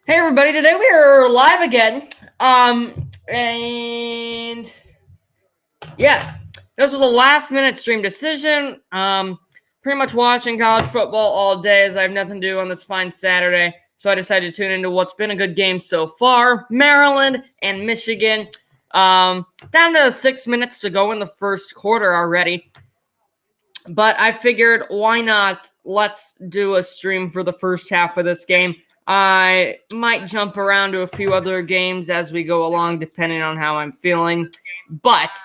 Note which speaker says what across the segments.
Speaker 1: Hey everybody, today we are live again. And yes, this was a last minute stream decision. Pretty much watching college football all day as I have nothing to do on this fine Saturday. So I decided to tune into what's been a good game so far. Maryland and Michigan. Down to 6 minutes to go in the first quarter already. But I figured, why not? Let's do a stream for the first half of this game. I might jump around to a few other games as we go along, depending on how I'm feeling. But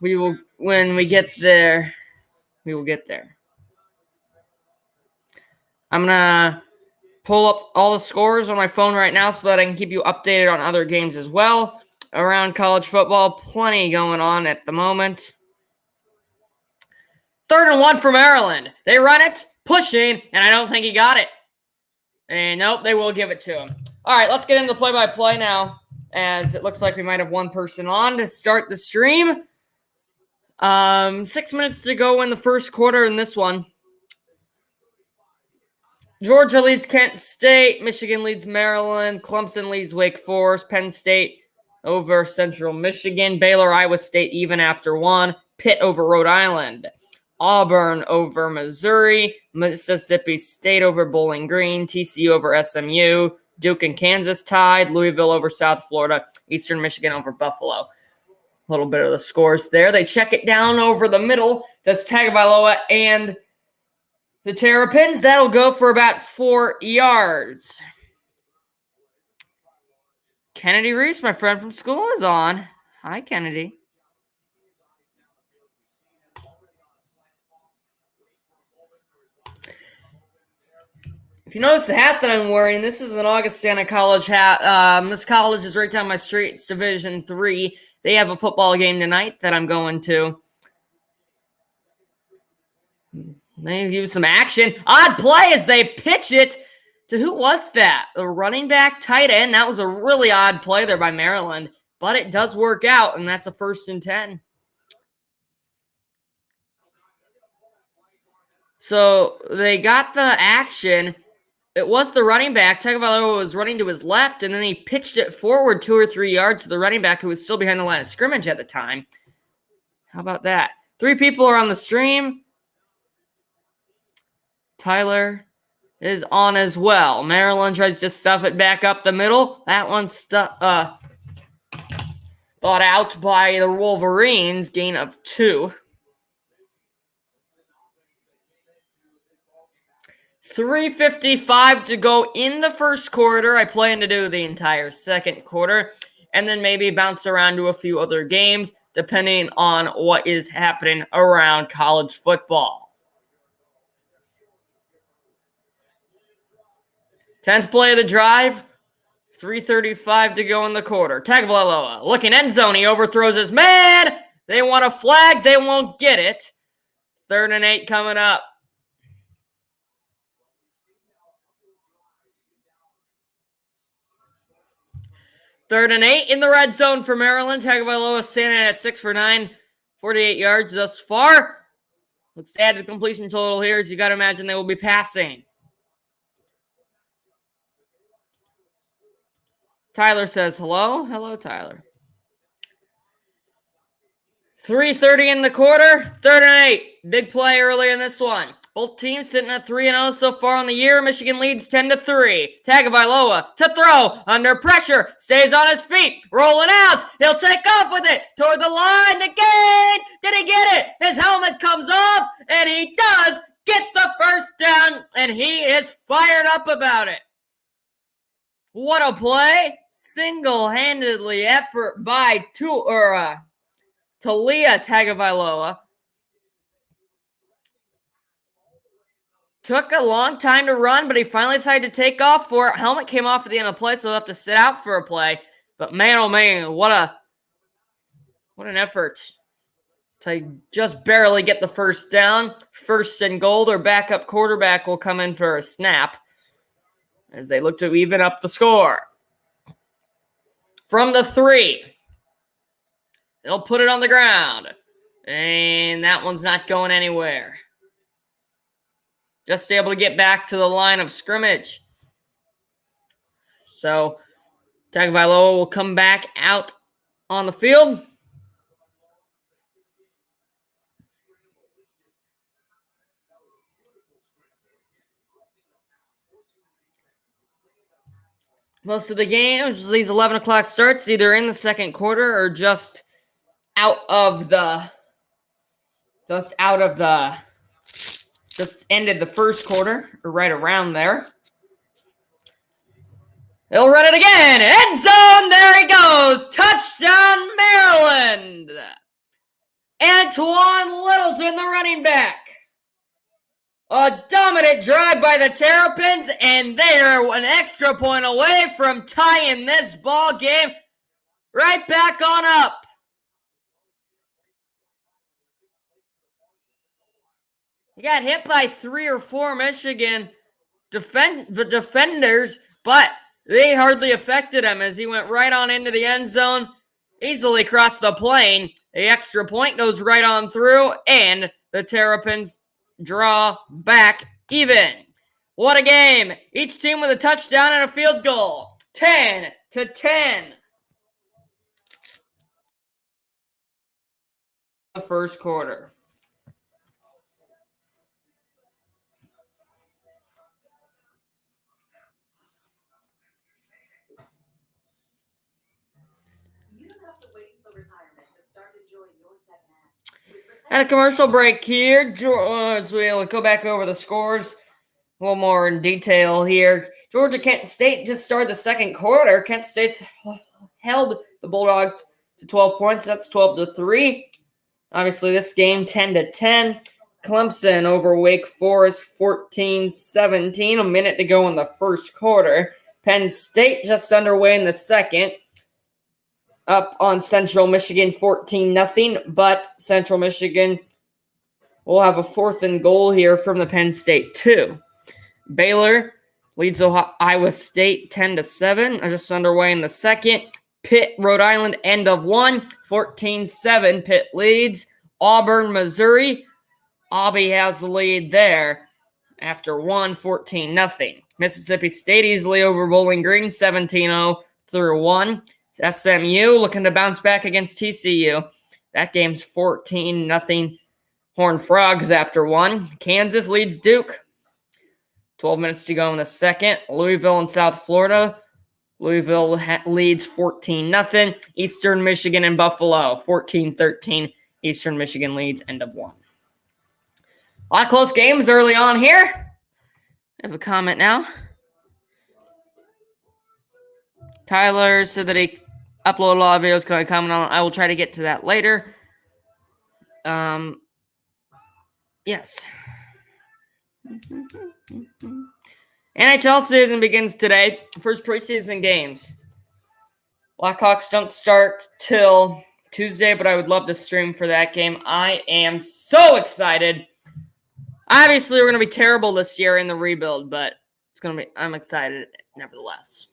Speaker 1: we will, when we get there, we will get there. I'm gonna pull up all the scores on my phone right now so that I can keep you updated on other games as well. Around college football, plenty going on at the moment. 3rd and 1 for Maryland. They run it, pushing, and I don't think he got it. And nope, they will give it to him. All right, let's get into the play-by-play now, as it looks like we might have one person on to start the stream. 6 minutes to go in the first quarter in this one. Georgia leads Kent State. Michigan leads Maryland. Clemson leads Wake Forest. Penn State over Central Michigan. Baylor, Iowa State even after one. Pitt over Rhode Island. Auburn over Missouri, Mississippi State over Bowling Green, TCU over SMU, Duke and Kansas tied, Louisville over South Florida, Eastern Michigan over Buffalo. A little bit of the scores there. They check it down over the middle. That's Tagovailoa and the Terrapins. That'll go for about 4 yards. Kennedy Reese, my friend from school, is on. Hi, Kennedy. If you notice the hat that I'm wearing, this is an Augustana College hat. This college is right down my street. It's Division III. They have a football game tonight that I'm going to. They use some action. Odd play as they pitch it to who was that? The running back, tight end. That was a really odd play there by Maryland, but it does work out, and that's a 1st and 10. So they got the action. It was the running back. Tagovailoa was running to his left, and then he pitched it forward 2 or 3 yards to the running back who was still behind the line of scrimmage at the time. How about that? 3 people are on the stream. Tyler is on as well. Maryland tries to stuff it back up the middle. That one's thought out by the Wolverines. Gain of 2. 3:55 to go in the first quarter. I plan to do the entire second quarter and then maybe bounce around to a few other games depending on what is happening around college football. 10th play of the drive. 3:35 to go in the quarter. Tagovailoa looking end zone. He overthrows his man. They want a flag. They won't get it. 3rd and 8 coming up. 3rd and 8 in the red zone for Maryland. Tagovailoa standing at 6 for 9, 48 yards thus far. Let's add the completion total here, as you got to imagine they will be passing. Tyler says hello. Hello, Tyler. 3:30 in the quarter. 3rd and 8. Big play early in this one. Both teams sitting at 3-0 so far on the year. Michigan leads 10-3. Tagovailoa to throw. Under pressure. Stays on his feet. Rolling out. He'll take off with it. Toward the line. The gain. Did he get it? His helmet comes off. And he does get the first down. And he is fired up about it. What a play. Single-handedly effort by Taulia Tagovailoa. Took a long time to run, but he finally decided to take off for it. Helmet came off at the end of the play, so he'll have to sit out for a play. But man, oh man, what an effort to just barely get the first down. 1st and goal. Their backup quarterback will come in for a snap as they look to even up the score. From the 3. They'll put it on the ground. And that one's not going anywhere. just able to get back to the line of scrimmage. So Tagovailoa will come back out on the field. Most of the games, these 11 o'clock starts, either in the second quarter or just ended the first quarter, or right around there. He'll run it again. End zone. There he goes. Touchdown, Maryland. Antoine Littleton, the running back. A dominant drive by the Terrapins, and they are an extra point away from tying this ball game right back on up. He got hit by 3 or 4 Michigan defenders, but they hardly affected him as he went right on into the end zone, easily crossed the plane. The extra point goes right on through, and the Terrapins draw back even. What a game. Each team with a touchdown and a field goal. 10-10. The first quarter. And a commercial break here. As we'll go back over the scores a little more in detail here. Georgia-Kent State just started the second quarter. Kent State's held the Bulldogs to 12 points. That's 12-3. Obviously, this game 10-10. Clemson over Wake Forest 14-17. A minute to go in the first quarter. Penn State just underway in the second. Up on Central Michigan 14-0, but Central Michigan will have a 4th and goal here from the Penn State 2. Baylor leads Iowa State 10-7, just underway in the second. Pitt, Rhode Island, end of 1, 14-7. Pitt leads. Auburn, Missouri. Aubie has the lead there after 1, 14-0. Mississippi State easily over Bowling Green 17-0 through 1. SMU looking to bounce back against TCU. That game's 14-0 Horned Frogs after 1. Kansas leads Duke. 12 minutes to go in the second. Louisville and South Florida. Louisville leads 14-0. Eastern Michigan and Buffalo 14-13. Eastern Michigan leads end of 1. A lot of close games early on here. I have a comment now. Tyler said that he uploaded a lot of videos. Can I comment on it? I will try to get to that later. Yes. NHL season begins today. First preseason games. Blackhawks don't start till Tuesday, but I would love to stream for that game. I am so excited. Obviously, we're going to be terrible this year in the rebuild, but I'm excited nevertheless.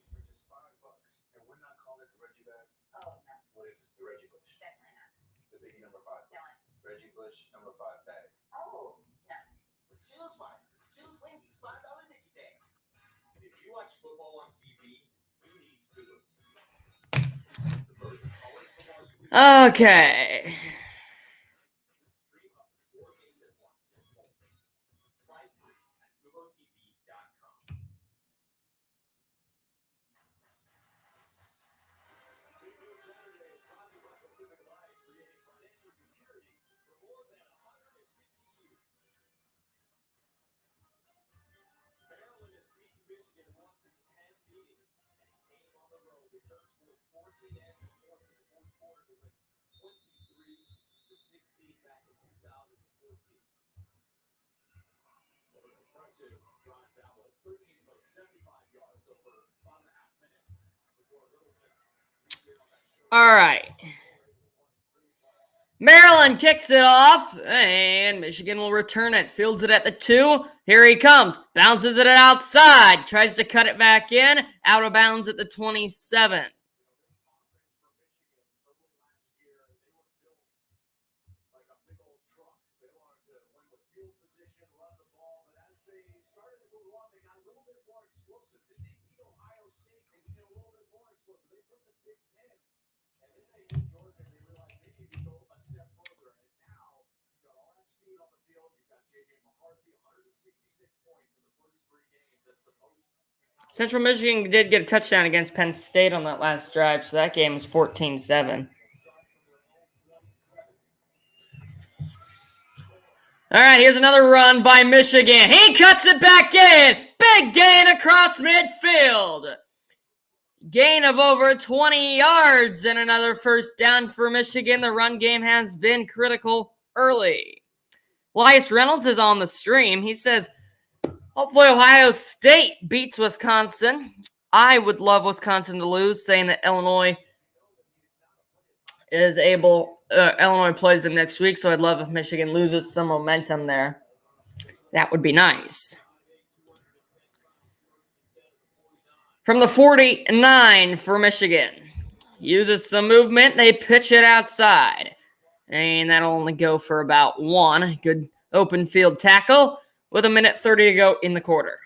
Speaker 1: Okay. All right. Maryland kicks it off, and Michigan will return it. Fields it at the 2. Here he comes. Bounces it outside. Tries to cut it back in. Out of bounds at the 27. Central Michigan did get a touchdown against Penn State on that last drive, so that game was 14-7. All right, here's another run by Michigan. He cuts it back in. Big gain across midfield. Gain of over 20 yards and another first down for Michigan. The run game has been critical early. Elias Reynolds is on the stream. He says, hopefully Ohio State beats Wisconsin. I would love Wisconsin to lose, saying that Illinois plays them next week, so I'd love if Michigan loses some momentum there. That would be nice. From the 49 for Michigan. Uses some movement. They pitch it outside. And that'll only go for about one. Good open field tackle with 1:30 to go in the quarter.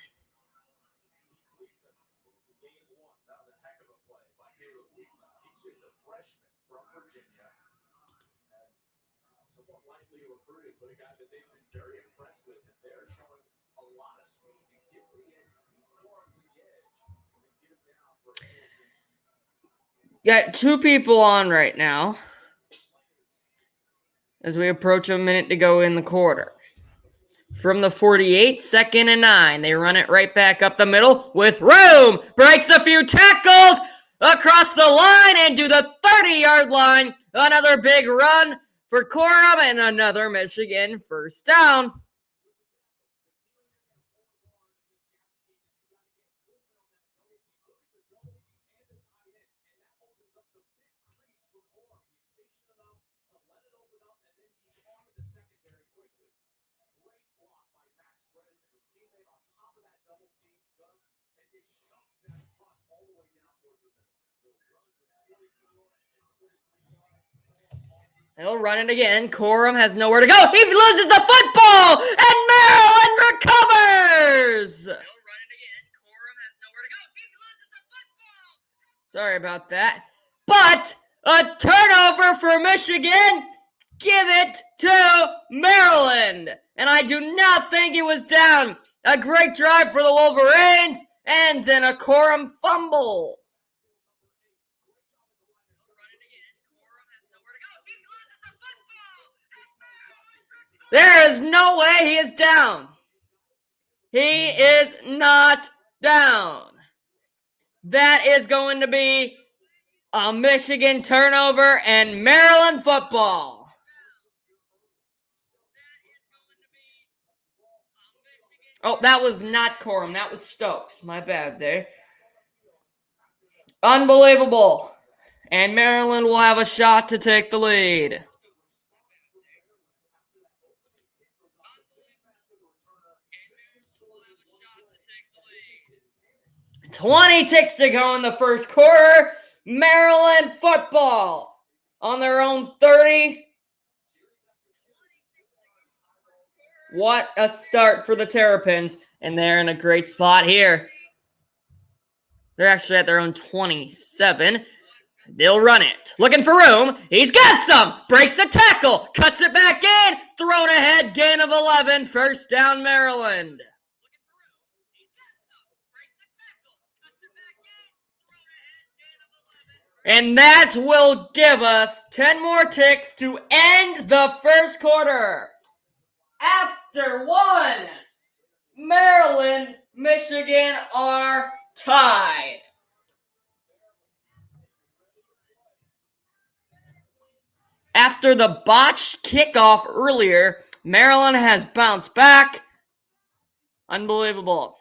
Speaker 1: Got two people on right now as we approach 1 minute to go in the quarter. From the 48, 2nd and 9. They run it right back up the middle with room. Breaks a few tackles across the line and to the 30-yard line. Another big run for Corum and another Michigan first down. He'll run it again. Corum has nowhere to go. He loses the football, and Maryland recovers. Sorry about that. But a turnover for Michigan. Give it to Maryland. And I do not think it was down. A great drive for the Wolverines. Ends in a Corum fumble. There is no way he is down. He is not down. That is going to be a Michigan turnover and Maryland football. Oh, that was not Corum. That was Stokes. My bad there. Unbelievable. And Maryland will have a shot to take the lead. 20 ticks to go in the first quarter. Maryland football on their own 30. What a start for the Terrapins. And they're in a great spot here. They're actually at their own 27. They'll run it. Looking for room. He's got some. Breaks the tackle. Cuts it back in. Thrown ahead. Gain of 11. First down, Maryland. And that will give us 10 more ticks to end the first quarter. After one, Maryland, Michigan are tied. After the botched kickoff earlier, Maryland has bounced back. Unbelievable.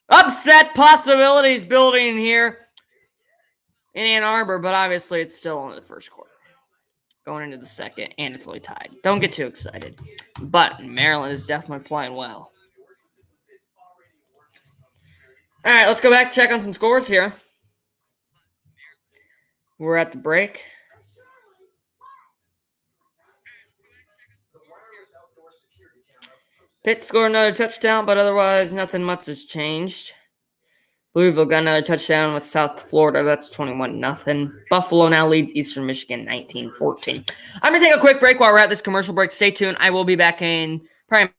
Speaker 1: Upset possibilities building here in Ann Arbor, but obviously it's still only the first quarter. Going into the second, and it's only tied. Don't get too excited. But Maryland is definitely playing well. All right, let's go back and check on some scores here. We're at the break. Pitt scored another touchdown, but otherwise nothing much has changed. Louisville got another touchdown with South Florida. That's 21-0. Buffalo now leads Eastern Michigan 19-14. I'm going to take a quick break while we're at this commercial break. Stay tuned. I will be back in probably.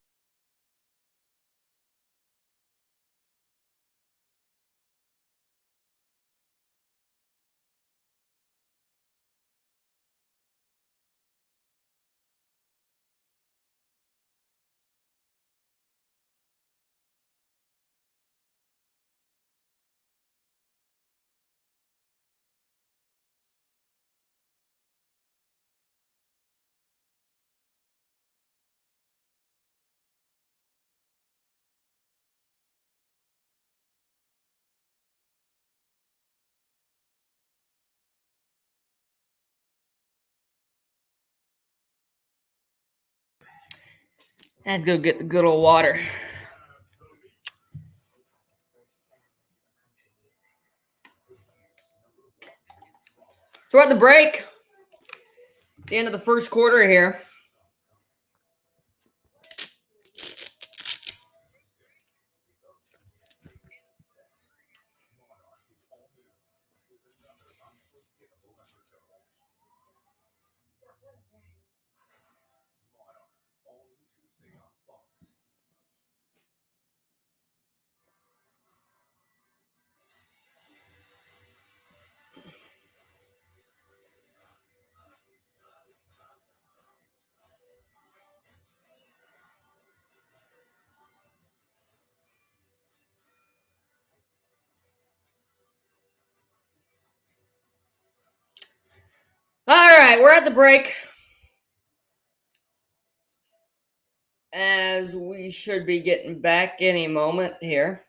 Speaker 1: I had to go get the good old water. So we're at the break. The end of the first quarter here. All right, we're at the break. As we should be getting back any moment here.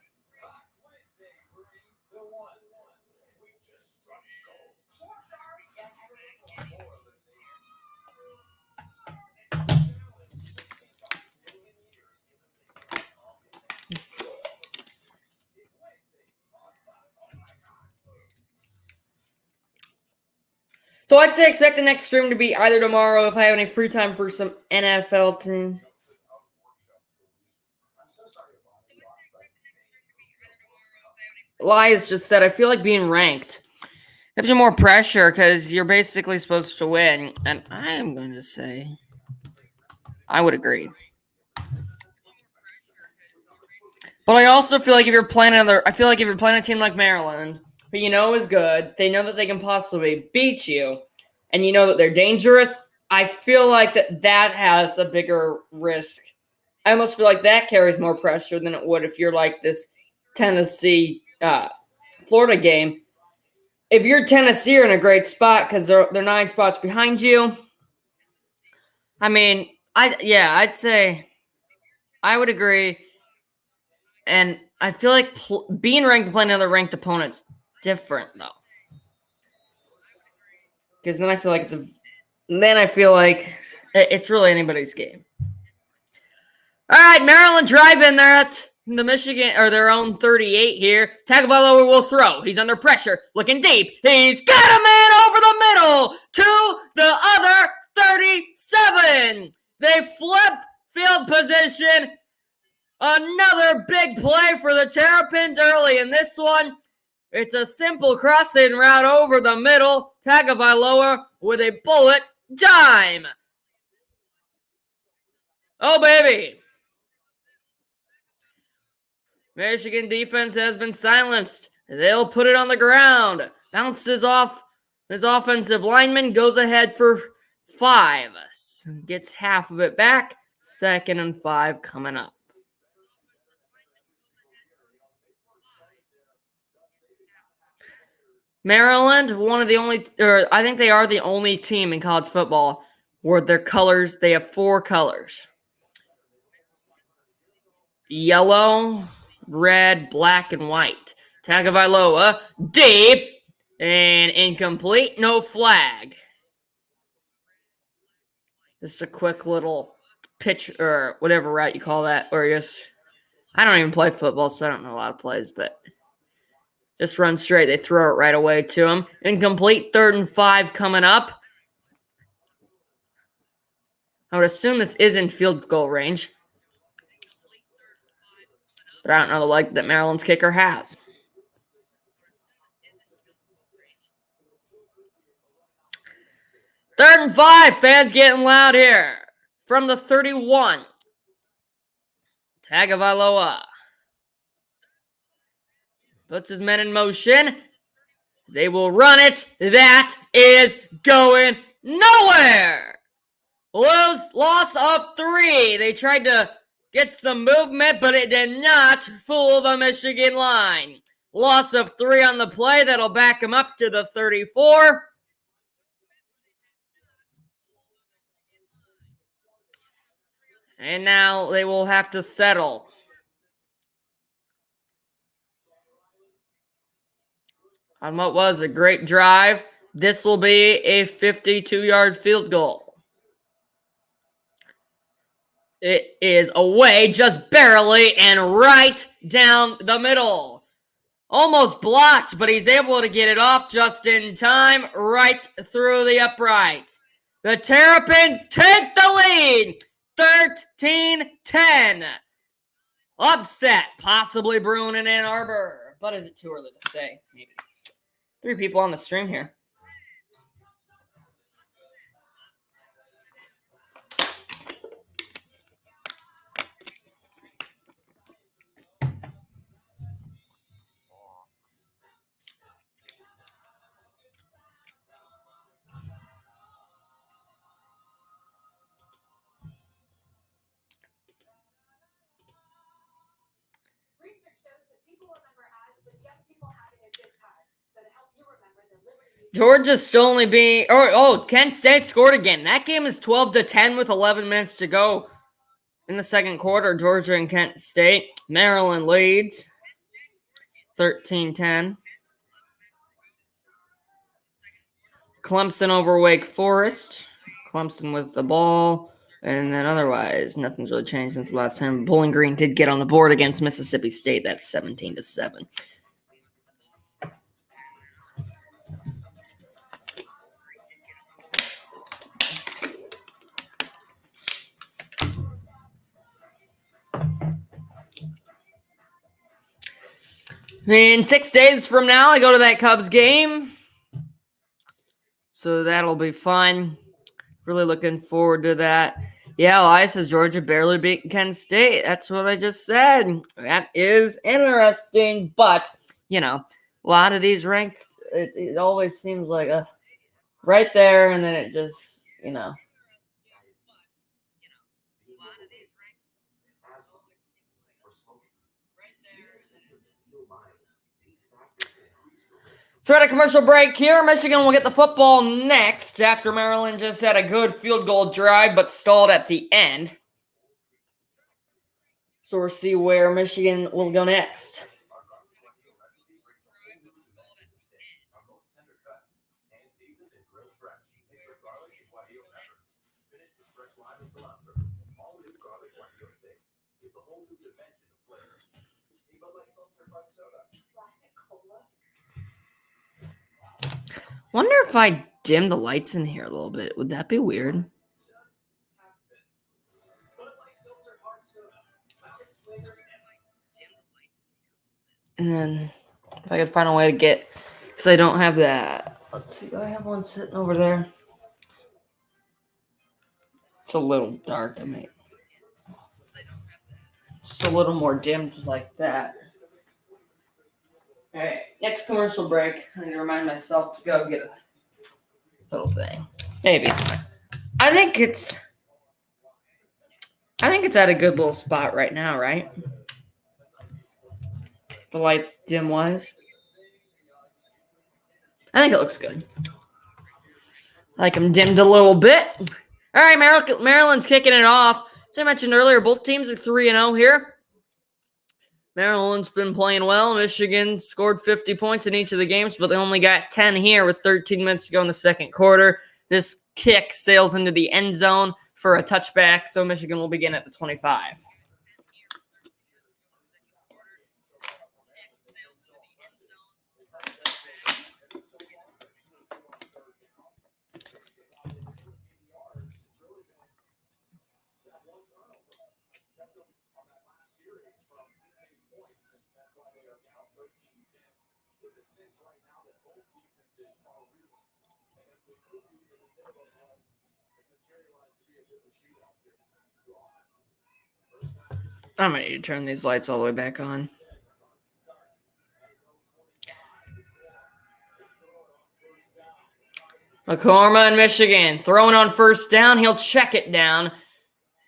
Speaker 1: So I'd say expect the next stream to be either tomorrow if I have any free time for some NFL team. Elias just said, I feel like being ranked. Gives you more pressure because you're basically supposed to win. And I am going to say, I would agree. But I also feel like if you're playing a team like Maryland, who you know is good, they know that they can possibly beat you, and you know that they're dangerous, I feel like that has a bigger risk. I almost feel like that carries more pressure than it would if you're like this Tennessee Florida game. If you're Tennessee, you're in a great spot because they're 9 spots behind you. I mean, I'd say I would agree. And I feel like being ranked and playing other ranked opponents different though, because then I feel like it's really anybody's game. All right, Maryland driving. They're at the Michigan or their own 38 here. Tagovailoa will throw. He's under pressure, looking deep. He's got a man over the middle to the other 37. They flip field position. Another big play for the Terrapins early in this one. It's a simple crossing route over the middle. Tagovailoa with a bullet dime. Oh, baby. Michigan defense has been silenced. They'll put it on the ground. Bounces off his offensive lineman. Goes ahead for 5. Gets half of it back. 2nd and 5 coming up. Maryland, I think they are the only team in college football where their colors, they have 4 colors. Yellow, red, black, and white. Tagovailoa, deep, and incomplete, no flag. Just a quick little pitch, or whatever route you call that, or just, I don't even play football, so I don't know a lot of plays, but just run straight. They throw it right away to him. Incomplete, 3rd and 5 coming up. I would assume this is in field goal range. But I don't know the leg that Maryland's kicker has. Third and 5. Fans getting loud here. From the 31. Tagovailoa puts his men in motion. They will run it. That is going nowhere. Loss of 3. They tried to get some movement, but it did not fool the Michigan line. Loss of 3 on the play. That'll back him up to the 34. And now they will have to settle. On what was a great drive, this will be a 52-yard field goal. It is away just barely and right down the middle. Almost blocked, but he's able to get it off just in time, right through the uprights. The Terrapins take the lead, 13-10. Upset, possibly brewing in Ann Arbor. But is it too early to say? Maybe. 3 people on the stream here. Georgia's still only being... Kent State scored again. That game is 12-10 with 11 minutes to go in the second quarter. Georgia and Kent State. Maryland leads 13-10. Clemson over Wake Forest. Clemson with the ball. And then otherwise, nothing's really changed since the last time. Bowling Green did get on the board against Mississippi State. That's 17-7. In 6 days from now, I go to that Cubs game. So that'll be fun. Really looking forward to that. Yeah, Elias says Georgia barely beat Kent State. That's what I just said. That is interesting. But, a lot of these ranked, it always seems like right there, and then it just, So at a commercial break here, Michigan will get the football next after Maryland just had a good field goal drive but stalled at the end. So we'll see where Michigan will go next. Wonder if I dim the lights in here a little bit. Would that be weird? And then if I could find a way to get, because I don't have that. Let's see, do I have one sitting over there? It's a little dark. It's a little more dimmed like that. All right, next commercial break. I need to remind myself to go get a little thing. Maybe. I think it's at a good little spot right now, right? The lights dim wise. I think it looks good. Like them dimmed a little bit. All right, Maryland's kicking it off. As I mentioned earlier, both teams are 3-0 here. Maryland's been playing well. Michigan scored 50 points in each of the games, but they only got 10 here with 13 minutes to go in the second quarter. This kick sails into the end zone for a touchback, so Michigan will begin at the 25. I'm going to need to turn these lights all the way back on. McCorma in Michigan throwing on first down. He'll check it down.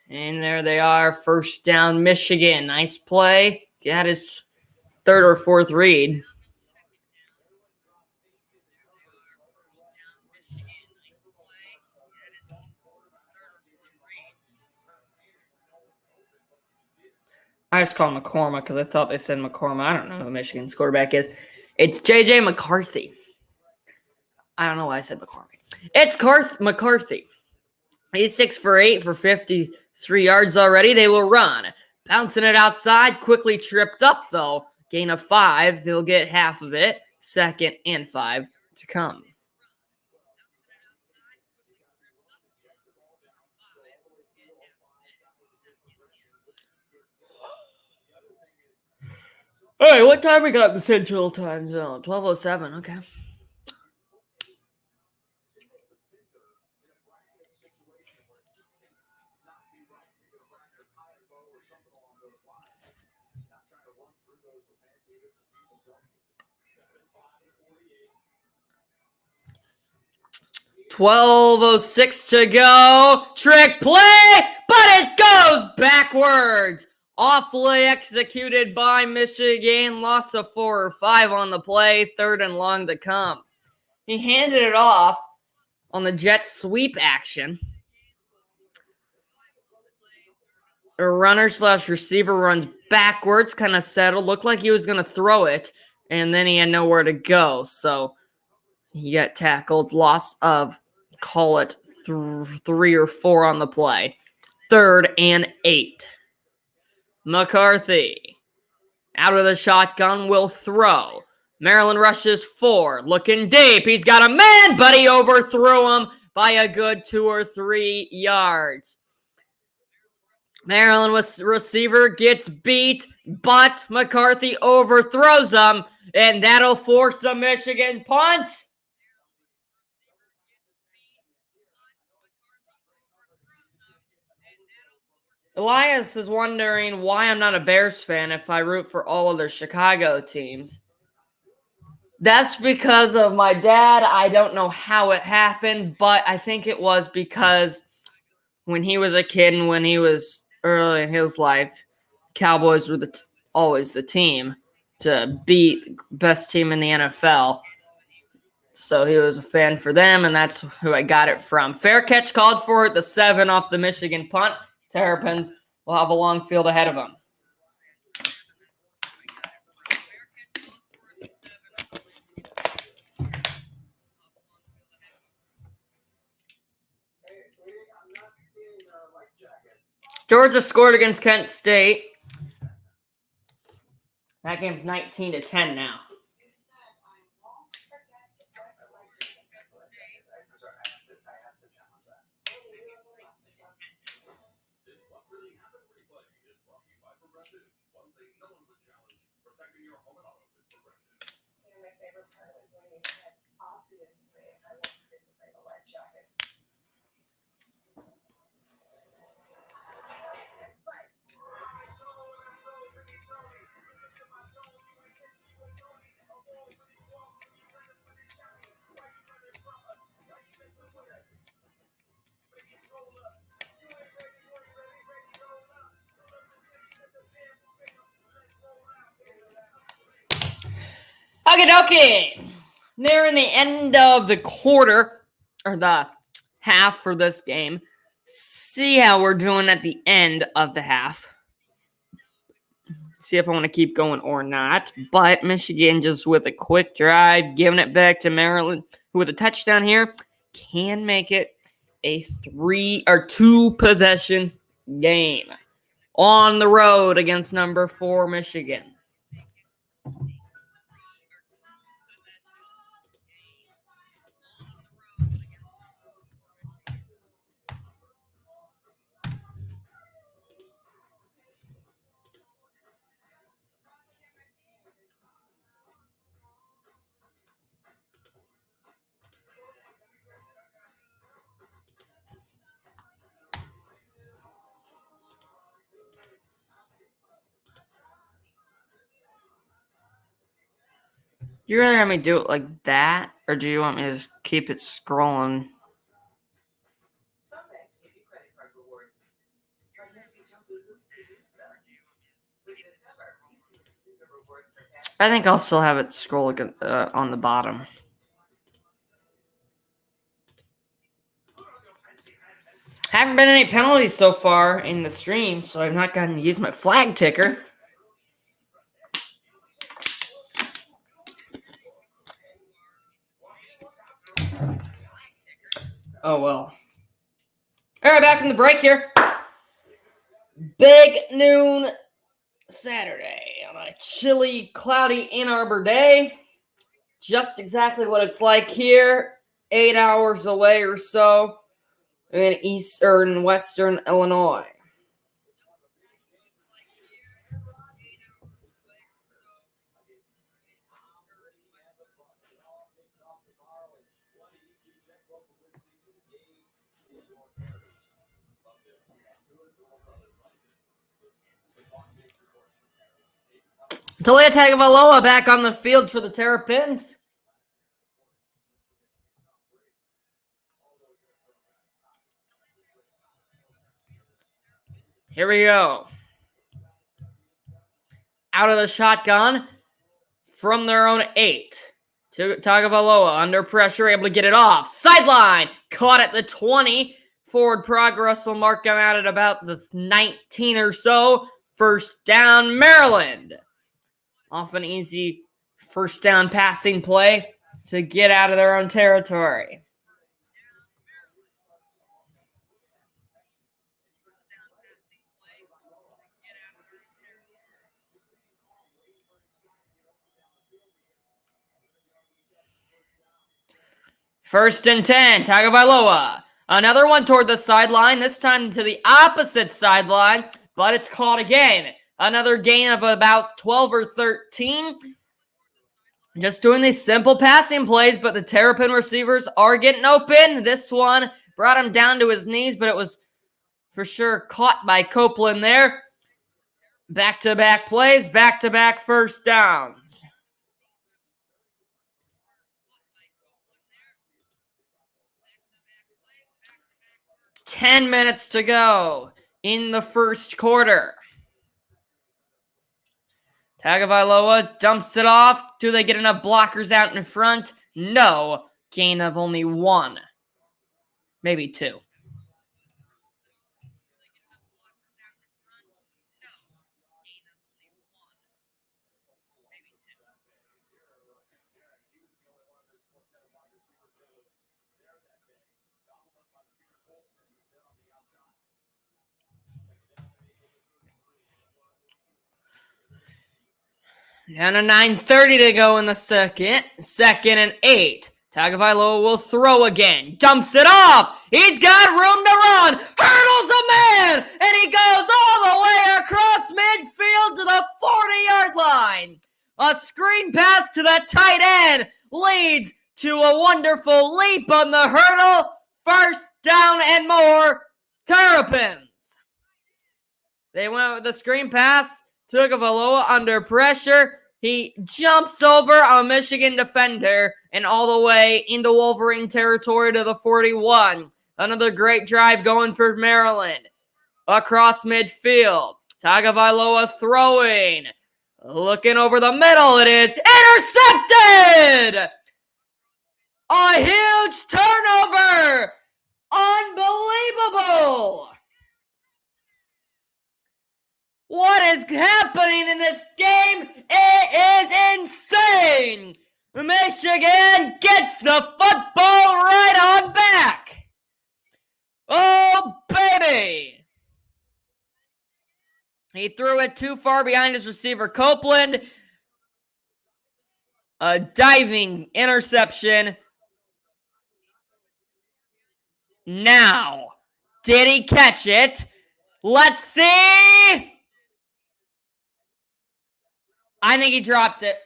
Speaker 1: And there they are. First down, Michigan. Nice play. Got his third or fourth read. I just call him McCorma because I thought they said McCorma. I don't know who Michigan's quarterback is. It's J.J. McCarthy. I don't know why I said McCormick. It's McCarthy. He's 6 for 8 for 53 yards already. They will run. Bouncing it outside. Quickly tripped up, though. Gain of 5. They'll get half of it. 2nd and 5 to come. All right, what time we got in the Central Time Zone? 12:07. Okay. $12:06 to go. Trick play, but it goes backwards. Awfully executed by Michigan. Loss of 4 or 5 on the play. 3rd and long to come. He handed it off on the jet sweep action. A runner/receiver runs backwards, kind of settled. Looked like he was going to throw it, and then he had nowhere to go. So he got tackled. Loss of, call it 3 or 4 on the play. 3rd and 8. McCarthy out of the shotgun will throw. Maryland rushes 4. Looking deep. He's got a man, but he overthrew him by a good 2 or 3 yards. Maryland receiver gets beat, but McCarthy overthrows him, and that'll force a Michigan punt. Elias is wondering why I'm not a Bears fan if I root for all of their Chicago teams. That's because of my dad. I don't know how it happened, but I think it was because when he was a kid and when he was early in his life, Cowboys were always the team to beat best team in the NFL. So he was a fan for them, and that's who I got it from. Fair catch called for it. The 7 off the Michigan punt. Terrapins will have a long field ahead of them. Georgia scored against Kent State. That game's 19-10 now. Okie dokie. Nearing the end of the quarter, or the half for this game. See how we're doing at the end of the half. See if I want to keep going or not. But Michigan just with a quick drive, giving it back to Maryland, who with a touchdown here can make it a 3 or 2 possession game on the road against number 4 Michigan. You rather have me do it like that, or do you want me to just keep it scrolling? I think I'll still have it scroll on the bottom. Haven't been any penalties so far in the stream, so I've not gotten to use my flag ticker. Oh, well. All right, back from the break here. Big noon Saturday on a chilly, cloudy Ann Arbor day. Just exactly what it's like here, 8 hours away or so in eastern, western Illinois. Talia Tagovailoa back on the field for the Terrapins. Here we go. Out of the shotgun from their own 8. Tagovailoa under pressure, able to get it off. Sideline, caught at the 20. Forward progress will mark him out at about the 19 or so. First down, Maryland. Off an easy first down passing play to get out of their own territory. First and 10, Tagovailoa. Another one toward the sideline, this time to the opposite sideline, but it's caught again. Another gain of about 12 or 13. Just doing these simple passing plays, but the Terrapin receivers are getting open. This one brought him down to his knees, but it was for sure caught by Copeland there. Back-to-back plays, back-to-back first downs. Ten minutes to go in the first quarter. Tagovailoa dumps it off. Do they get enough blockers out in front? No. Gain of only 1. Maybe 2. And a 9:30 to go in the second. Second and 8. Tagovailoa will throw again. Dumps it off. He's got room to run. Hurdles a man. And he goes all the way across midfield to the 40-yard line. A screen pass to the tight end leads to a wonderful leap on the hurdle. First down and more. Terrapins. They went with the screen pass. Tagovailoa under pressure. He jumps over a Michigan defender and all the way into Wolverine territory to the 41. Another great drive going for Maryland. Across midfield. Tagovailoa throwing. Looking over the middle. It is intercepted! A huge turnover! Unbelievable! What is happening in this game? It is insane! Michigan gets the football right on back! Oh, baby! He threw it too far behind his receiver, Copeland. A diving interception. Now, did he catch it? Let's see! I think he dropped it.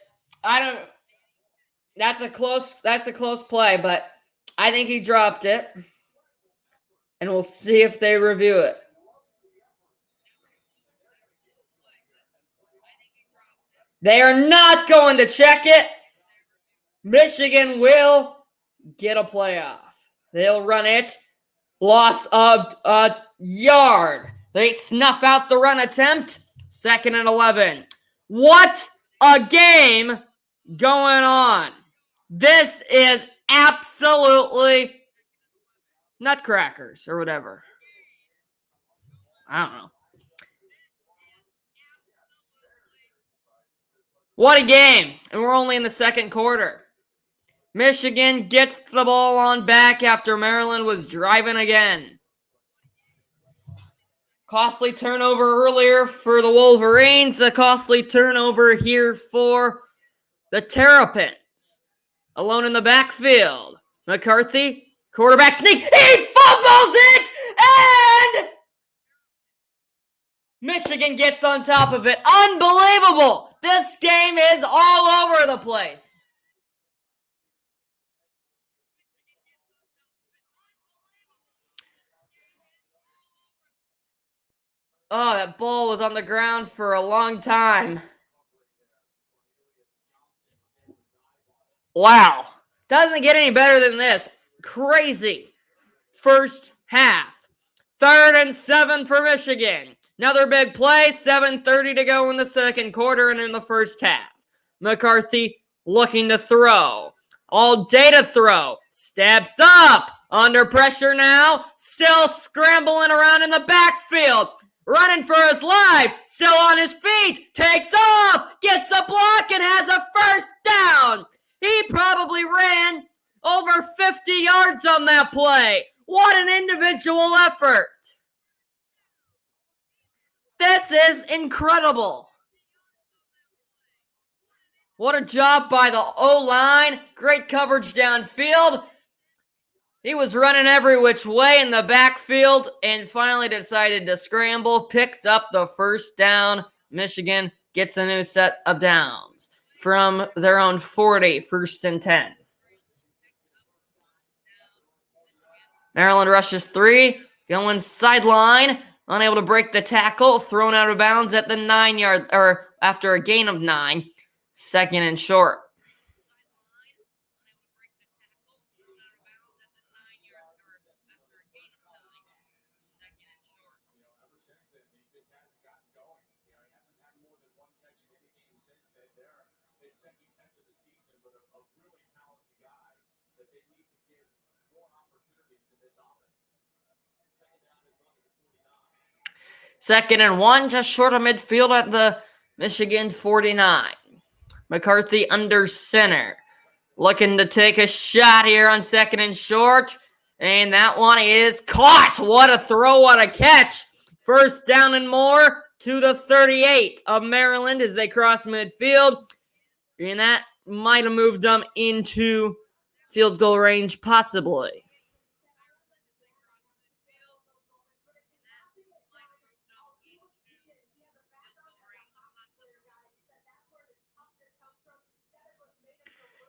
Speaker 1: That's a close play, but I think he dropped it. And we'll see if they review it. They are not going to check it. Michigan will get a playoff. They'll run it. Loss of a yard. They snuff out the run attempt. 2nd and 11. What a game going on. This is absolutely nutcrackers or whatever. I don't know. What a game. And we're only in the second quarter. Michigan gets the ball on back after Maryland was driving again. Costly turnover earlier for the Wolverines. A costly turnover here for the Terrapins. Alone in the backfield. McCarthy, quarterback sneak. He fumbles it! And Michigan gets on top of it. Unbelievable! This game is all over the place. Oh, that ball was on the ground for a long time. Wow. Doesn't get any better than this. Crazy. First half. 3rd and 7 for Michigan. Another big play. 7:30 to go in the second quarter and in the first half. McCarthy looking to throw. All day to throw. Steps up. Under pressure now. Still scrambling around in the backfield. Running for his life. Still on his feet. Takes off. Gets a block and has a first down. He probably ran over 50 yards on that play. What an individual effort. This is incredible. What a job by the O-line. Great coverage downfield. He was running every which way in the backfield and finally decided to scramble. Picks up the first down. Michigan gets a new set of downs from their own 40, 1st and 10. Maryland rushes 3, going sideline, unable to break the tackle, thrown out of bounds at the 9-yard, or after a gain of 9, 2nd and short. Second and 1, just short of midfield at the Michigan 49. McCarthy under center. Looking to take a shot here on 2nd and short. And that one is caught. What a throw, what a catch. First down and more to the 38 of Maryland as they cross midfield. And that might have moved them into field goal range possibly.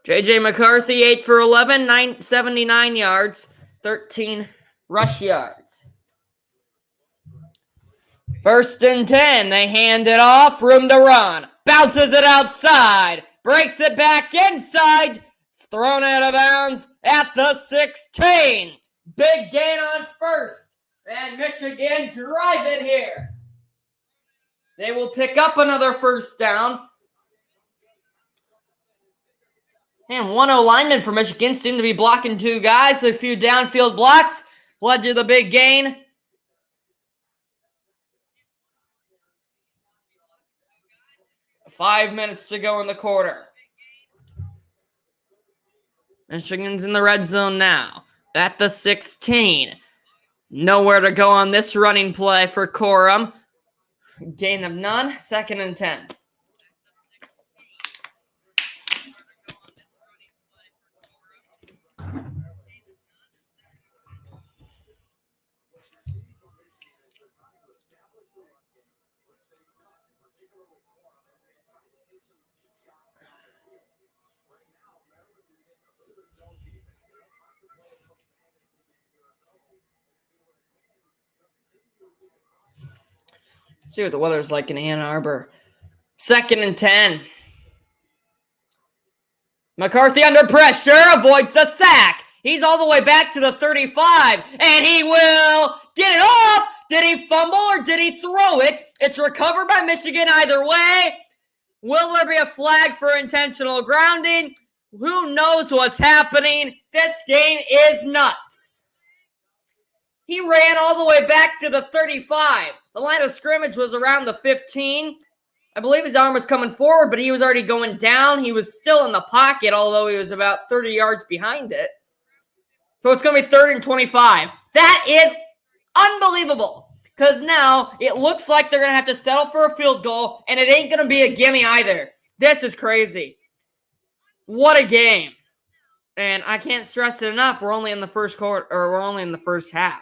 Speaker 1: J.J. McCarthy, 8 for 11, 79 yards, 13 rush yards. 1st and 10, they hand it off, room to run. Bounces it outside, breaks it back inside. It's thrown out of bounds at the 16. Big gain on 1st, and Michigan drive it here. They will pick up another first down. And one O-lineman for Michigan seemed to be blocking 2 guys. A few downfield blocks led to the big gain. Five minutes to go in the quarter. Michigan's in the red zone now. At the 16. Nowhere to go on this running play for Corum. Gain of none. 2nd and 10. See what the weather's like in Ann Arbor. 2nd and 10. McCarthy under pressure, avoids the sack. He's all the way back to the 35, and he will get it off. Did he fumble or did he throw it? It's recovered by Michigan either way. Will there be a flag for intentional grounding? Who knows what's happening? This game is nuts. He ran all the way back to the 35. The line of scrimmage was around the 15. I believe his arm was coming forward, but he was already going down. He was still in the pocket, although he was about 30 yards behind it. So it's going to be 3rd and 25. That is unbelievable, because now it looks like they're going to have to settle for a field goal, and it ain't going to be a gimme either. This is crazy. What a game. And I can't stress it enough. We're only in the first quarter, or we're only in the first half.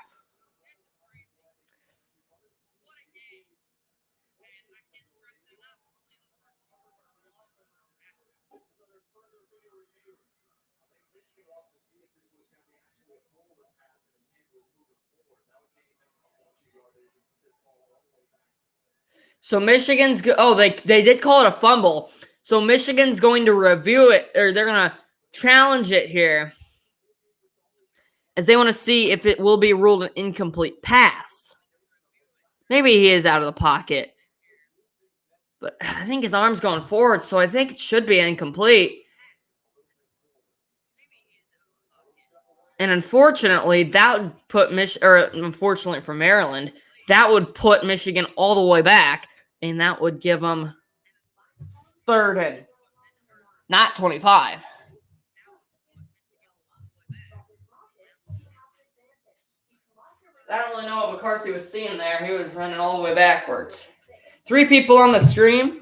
Speaker 1: So Michigan's they did call it a fumble. So Michigan's going to review it, or they're going to challenge it here, as they want to see if it will be ruled an incomplete pass. Maybe he is out of the pocket, but I think his arm's going forward, so I think it should be incomplete. And unfortunately, that would put unfortunately for Maryland, that would put Michigan all the way back, and that would give them 3rd and not 25. I don't really know what McCarthy was seeing there. He was running all the way backwards. 3 people on the stream.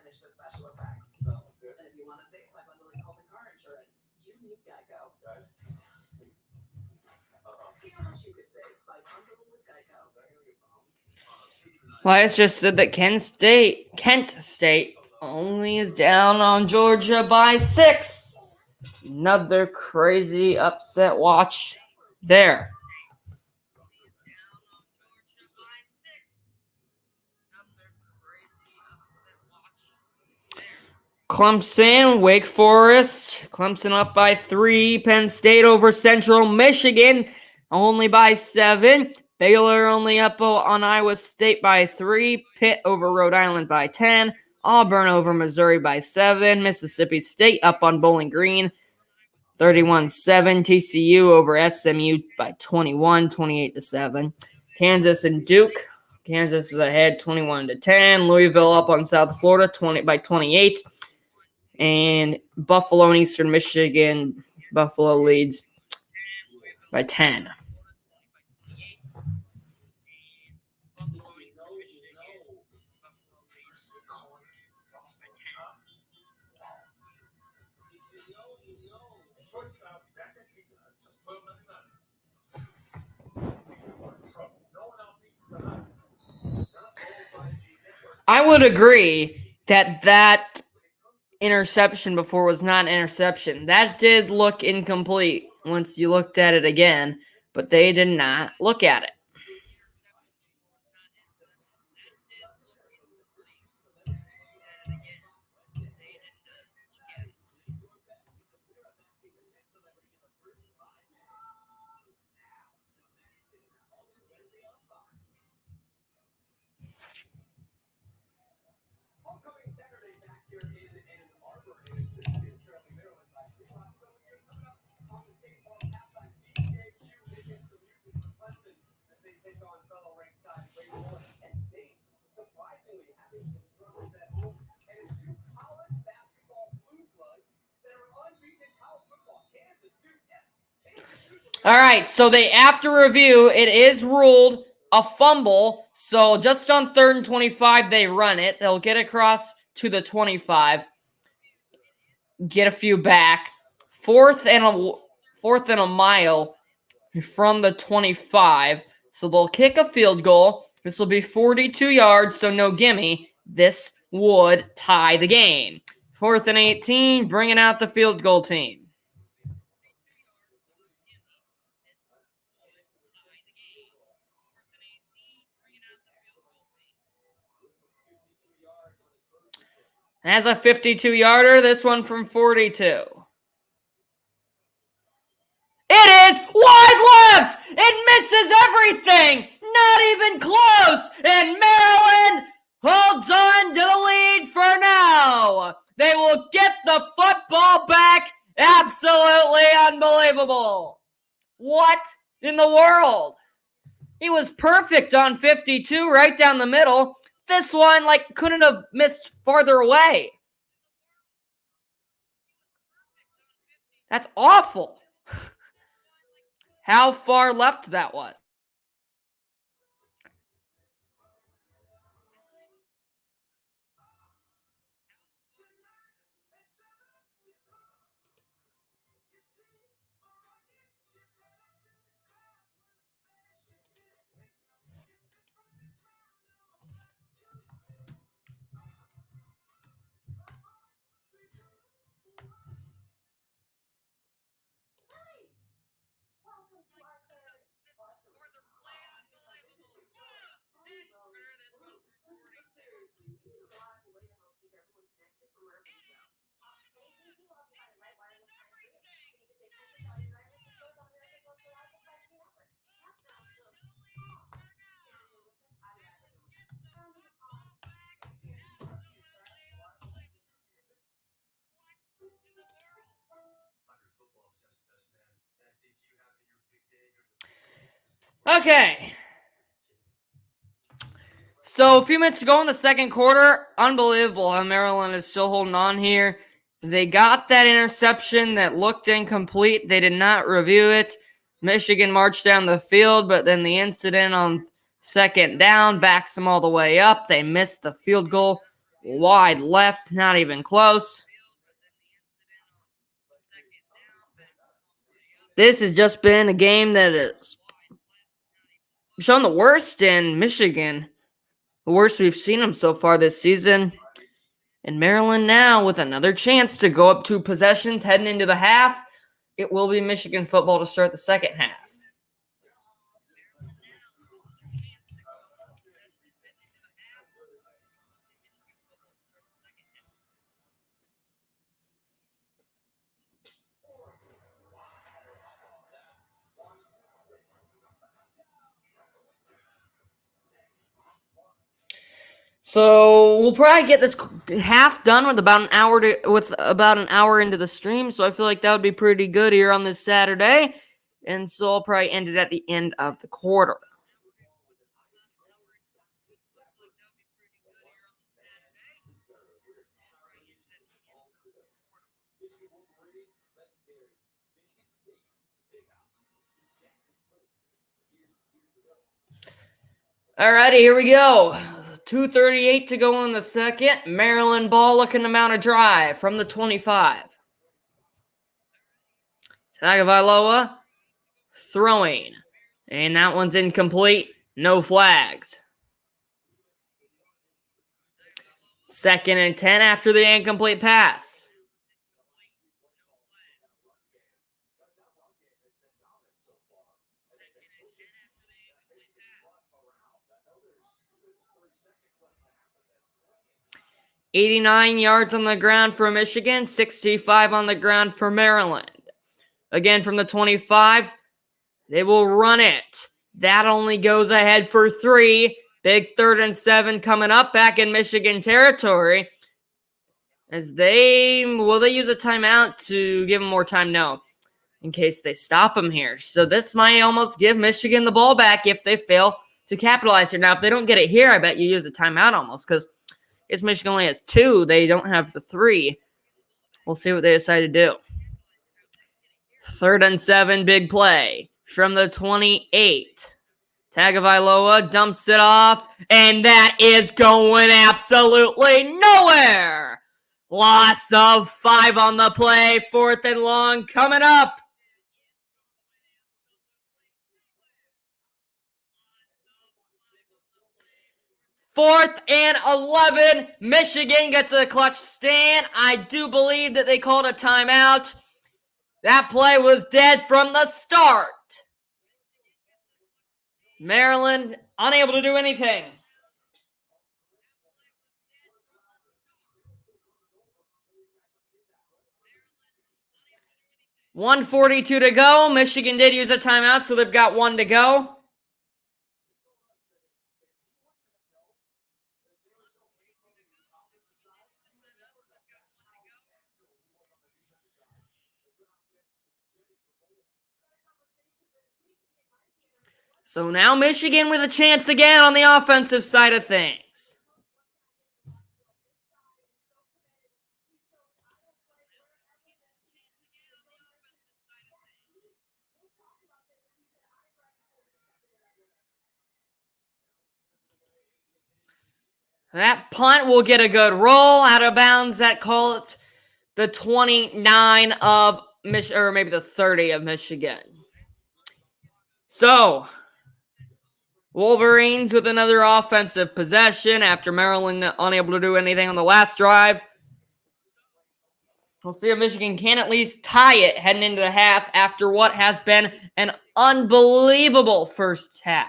Speaker 2: The special effects. So, and if you want to save by bundling home and car insurance, you need Geico. See how much you could save by bundling with Geico.
Speaker 1: Elias just said that Kent State only is down on Georgia by 6. Another crazy upset watch there. Clemson, Wake Forest. Clemson up by 3. Penn State over Central Michigan, only by 7. Baylor only up on Iowa State by 3. Pitt over Rhode Island by 10. Auburn over Missouri by 7. Mississippi State up on Bowling Green, 31-7. TCU over SMU by 21, 28-7. Kansas and Duke. Kansas is ahead 21-10. Louisville up on South Florida 28. And Buffalo and Eastern Michigan, Buffalo leads by 10. I would agree that interception before was not an interception. That did look incomplete once you looked at it again, but they did not look at it. All right, so after review, it is ruled a fumble. So just on 3rd and 25, they run it. They'll get across to the 25. Get a few back. Fourth and a mile from the 25. So they'll kick a field goal. This will be 42 yards, so no gimme. This would tie the game. 4th and 18, bringing out the field goal team. Has a 52-yarder, this one from 42. It is wide left! It misses everything! Not even close! And Maryland holds on to the lead for now! They will get the football back! Absolutely unbelievable! What in the world? He was perfect on 52, right down the middle. This one, couldn't have missed farther away. That's awful. How far left that was. Okay. So a few minutes to go in the second quarter. Unbelievable how Maryland is still holding on here. They got that interception that looked incomplete. They did not review it. Michigan marched down the field, but then the incident on second down backs them all the way up. They missed the field goal. Wide left, not even close. This has just been a game that has shown the worst in Michigan. The worst we've seen them so far this season. And Maryland now with another chance to go up 2 possessions heading into the half. It will be Michigan football to start the second half. So we'll probably get this half done with about an hour into the stream. So I feel like that would be pretty good here on this Saturday. And so I'll probably end it at the end of the quarter. Alrighty, here we go. 2:38 to go in the second. Maryland ball looking to mount a drive from the 25. Tagovailoa throwing. And that one's incomplete. No flags. 2nd and 10 after the incomplete pass. $89 yards on the ground for Michigan, 65 on the ground for Maryland. Again, from the 25, they will run it. That only goes ahead for 3. Big 3rd and 7 coming up back in Michigan territory. Will they use a timeout to give them more time? No, in case they stop them here. So this might almost give Michigan the ball back if they fail to capitalize here. Now, if they don't get it here, I bet you use a timeout almost because Michigan only has 2. They don't have the 3. We'll see what they decide to do. 3rd and 7, big play from the 28. Tagovailoa dumps it off, and that is going absolutely nowhere. Loss of 5 on the play, 4th and long coming up. Fourth and 11, Michigan gets a clutch stand. I do believe that they called a timeout. That play was dead from the start. Maryland unable to do anything. .142 to go. Michigan did use a timeout, so they've got 1 to go. So now Michigan with a chance again on the offensive side of things. That punt will get a good roll out of bounds. That call it the 29 of Michigan, or maybe the 30 of Michigan. So, Wolverines with another offensive possession after Maryland unable to do anything on the last drive. We'll see if Michigan can at least tie it heading into the half after what has been an unbelievable first half.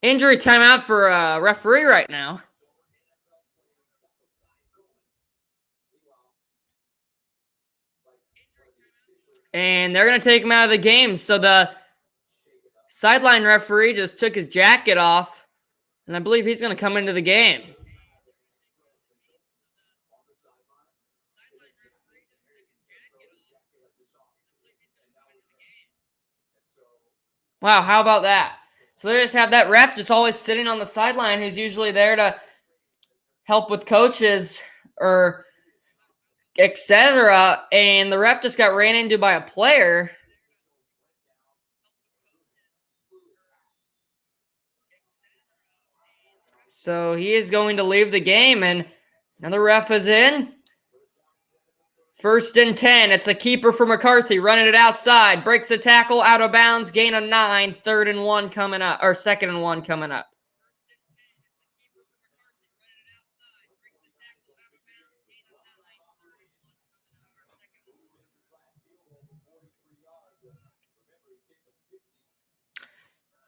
Speaker 1: Injury timeout for a referee right now. And they're going to take him out of the game. So the sideline referee just took his jacket off. And I believe he's going to come into the game. Wow, how about that? So they just have that ref just always sitting on the sideline who's usually there to help with coaches or etc. And the ref just got ran into by a player. So he is going to leave the game, and another ref is in. 1st and 10. It's a keeper for McCarthy, running it outside. Breaks a tackle, out of bounds, gain of 9. 3rd and 1 coming up, or 2nd and 1 coming up.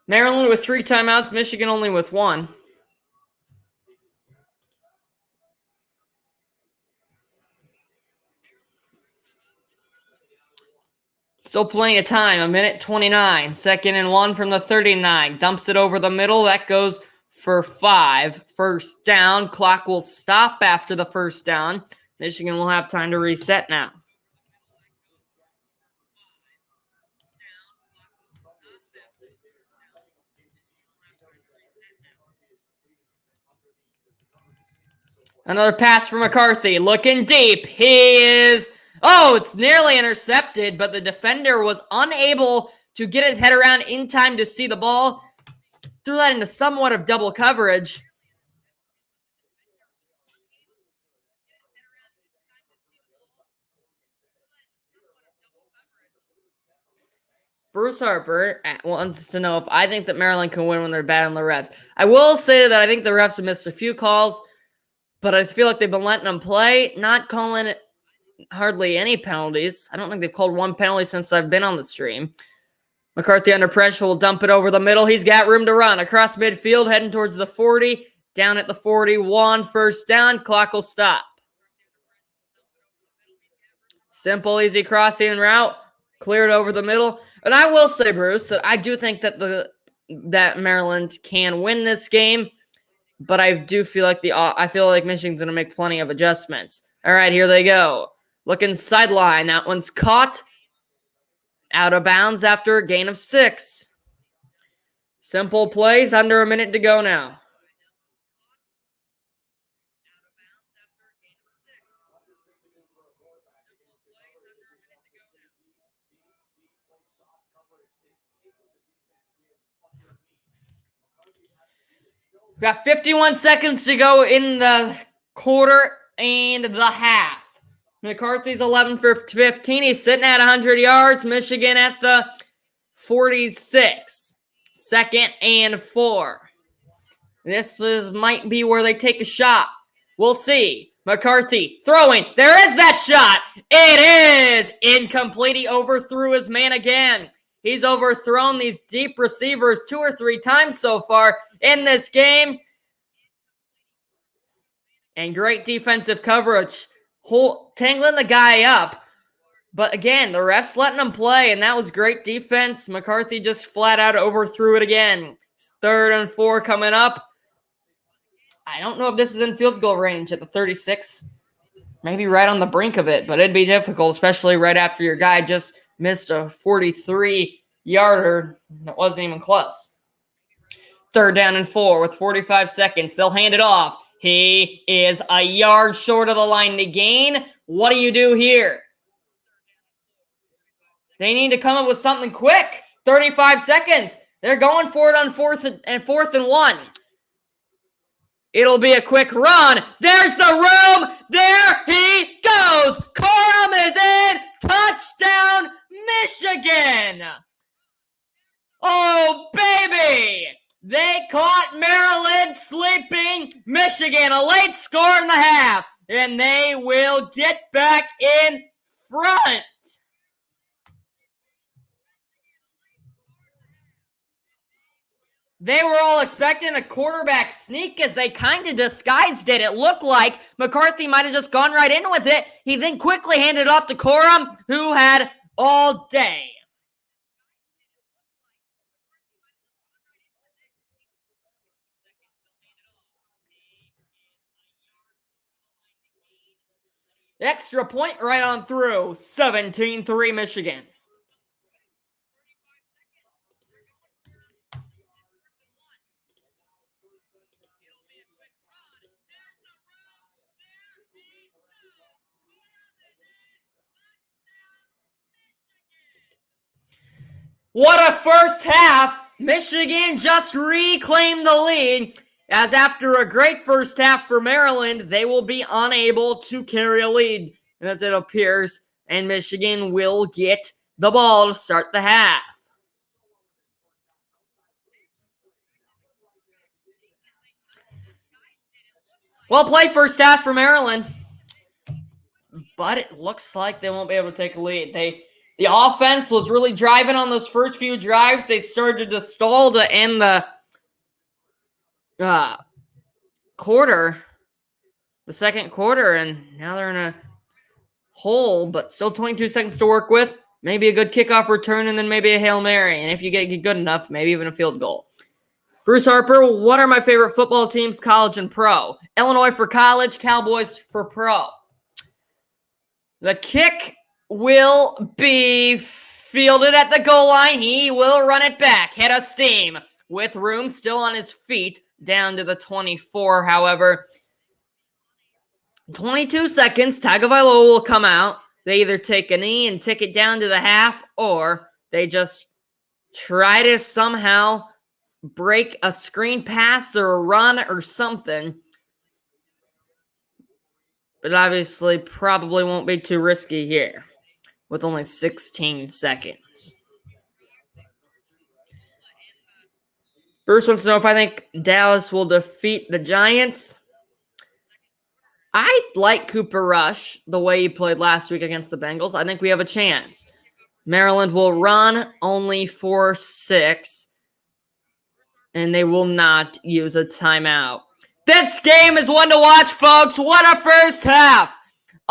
Speaker 1: Maryland with 3 timeouts, Michigan only with 1. Still plenty of time, 1:29. 2nd and 1 from the 39. Dumps it over the middle. That goes for 5. 1st down. Clock will stop after the 1st down. Michigan will have time to reset now. Another pass for McCarthy. Looking deep. He is... Oh, it's nearly intercepted, but the defender was unable to get his head around in time to see the ball. Threw that into somewhat of double coverage. Bruce Harper wants to know if I think that Maryland can win when they're bad on the refs. I will say that I think the refs have missed a few calls, but I feel like they've been letting them play, not calling hardly any penalties. I don't think they've called 1 penalty since I've been on the stream. McCarthy under pressure will dump it over the middle. He's got room to run across midfield, heading towards the 40. Down at the 41, 1st down. Clock will stop. Simple, easy crossing route. Cleared over the middle. And I will say, Bruce, that I do think that that Maryland can win this game, but I do feel like I feel like Michigan's going to make plenty of adjustments. All right, here they go. Looking sideline. That one's caught. Out of bounds after a gain of 6. Simple plays, under a minute to go now. Got 51 seconds to go in the quarter and the half. McCarthy's 11 for 15. He's sitting at 100 yards. Michigan at the 46. 2nd and 4. Might be where they take a shot. We'll see. McCarthy throwing. There is that shot. It is incomplete. He overthrew his man again. He's overthrown these deep receivers 2 or 3 times so far in this game. And great defensive coverage. Tangling the guy up. But again, the ref's letting him play, and that was great defense. McCarthy just flat out overthrew it again. 3rd and 4 coming up. I don't know if this is in field goal range at the 36. Maybe right on the brink of it, but it'd be difficult, especially right after your guy just missed a 43-yarder that wasn't even close. 3rd down and 4 with 45 seconds. They'll hand it off. He is a yard short of the line to gain. What do you do here? They need to come up with something quick. 35 seconds. They're going for it on 4th and 1. It'll be a quick run. There's the room. There he goes. Corum is in. Touchdown, Michigan. Oh, baby. They caught Maryland sleeping. Michigan, a late score in the half. And they will get back in front. They were all expecting a quarterback sneak as they kind of disguised it. It looked like McCarthy might have just gone right in with it. He then quickly handed off to Corum, who had all day. Extra point right on through. 17-3 Michigan. What a first half! Michigan just reclaimed the lead, as after a great first half for Maryland, they will be unable to carry a lead, as it appears, and Michigan will get the ball to start the half. Well played first half for Maryland, but it looks like they won't be able to take a lead. The offense was really driving on those first few drives. They started to stall to end the quarter, the second quarter, and now they're in a hole, but still 22 seconds to work with. Maybe a good kickoff return and then maybe a Hail Mary. And if you get good enough, maybe even a field goal. Bruce Harper, what are my favorite football teams, college and pro? Illinois for college, Cowboys for pro. The kick will be fielded at the goal line. He will run it back. Head of steam with room still on his feet down to the 24, however. 22 seconds. Tagovailoa will come out. They either take a knee and tick it down to the half, or they just try to somehow break a screen pass or a run or something. But obviously probably won't be too risky here with only 16 seconds. Bruce wants to know if I think Dallas will defeat the Giants. I like Cooper Rush the way he played last week against the Bengals. I think we have a chance. Maryland will run only for 6, and they will not use a timeout. This game is one to watch, folks. What a first half.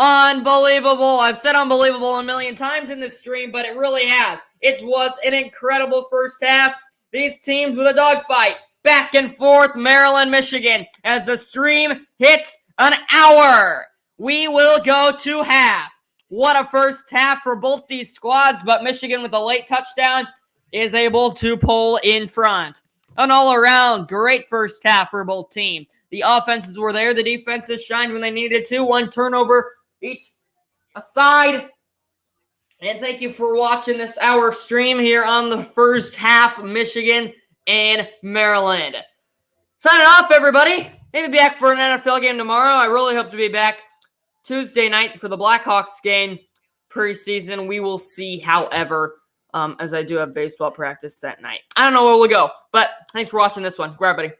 Speaker 1: Unbelievable. I've said unbelievable a million times in this stream, but it really has. It was an incredible first half. These teams with a dogfight. Back and forth, Maryland, Michigan, as the stream hits an hour. we will go to half. What a first half for both these squads, but Michigan with a late touchdown is able to pull in front. An all-around great first half for both teams. The offenses were there. The defenses shined when they needed to. One turnover each aside. And thank you for watching this hour stream here on the first half, Michigan and Maryland. Signing off, everybody. Maybe back for an NFL game tomorrow. I really hope to be back Tuesday night for the Blackhawks game preseason. We will see, however, as I do have baseball practice that night. I don't know where we'll go, but thanks for watching this one. Goodbye, everybody.